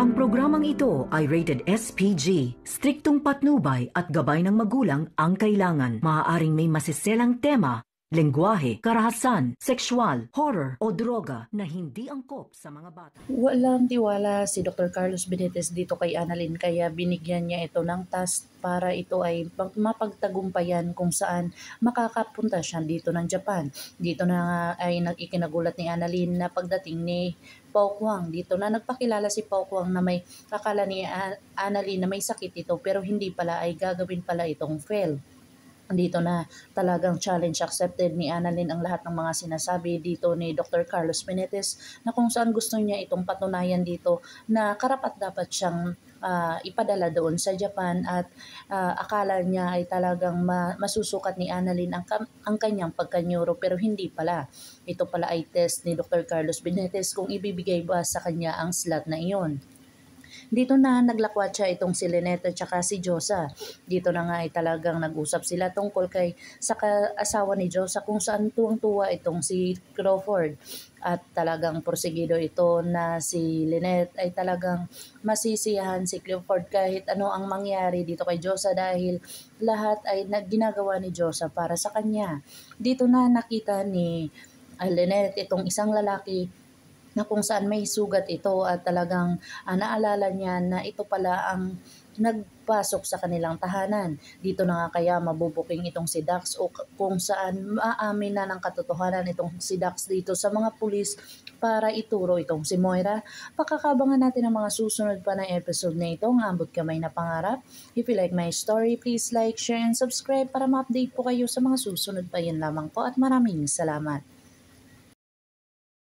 Ang programang ito ay rated SPG. Striktong patnubay at gabay ng magulang ang kailangan. Maaaring may masiselang tema, lengguwahe, karahasan, sexual, horror o droga na hindi angkop sa mga bata. Walang tiwala si Dr. Carlos Benitez dito kay Annalyn kaya binigyan niya ito ng task para ito ay mapagtagumpayan kung saan makakapunta siya dito ng Japan. Dito na nga ay ikinagulat ni Annalyn na pagdating ni Pao Kwang. Dito na nagpakilala si Pao Kwang na may akala ni Annalyn na may sakit ito pero hindi pala, ay gagawin pala itong fail. Dito na talagang challenge accepted ni Annalyn ang lahat ng mga sinasabi dito ni Dr. Carlos Benitez na kung saan gusto niya itong patunayan dito na karapat-dapat siyang ipadala doon sa Japan at akala niya ay talagang masusukat ni Annalyn ang kanyang pagka-neuro pero hindi pala. Ito pala ay test ni Dr. Carlos Benitez kung ibibigay ba sa kanya ang slot na iyon. Dito na naglakwat siya itong si Lynette at saka si Josa. Dito na nga ay talagang nag-usap sila tungkol kay sa asawa ni Josa kung saan tuwang-tuwa itong si Crawford. At talagang porsigido ito na si Lynette ay talagang masisiyahan si Crawford kahit ano ang mangyari dito kay Josa dahil lahat ay ginagawa ni Josa para sa kanya. Dito na nakita ni Lynette itong isang lalaki na kung saan may sugat ito at talagang naalala niya na ito pala ang nagpasok sa kanilang tahanan. Dito na nga kaya mabubuking itong si Dax o kung saan maamin na ng katotohanan itong si Dax dito sa mga pulis para ituro itong si Moira. Pakakabangan natin ang mga susunod pa na episode na ito, ang Ambot Kamay na Pangarap. If you like my story, please like, share, and subscribe para ma-update po kayo sa mga susunod pa. Yan lamang po at maraming salamat.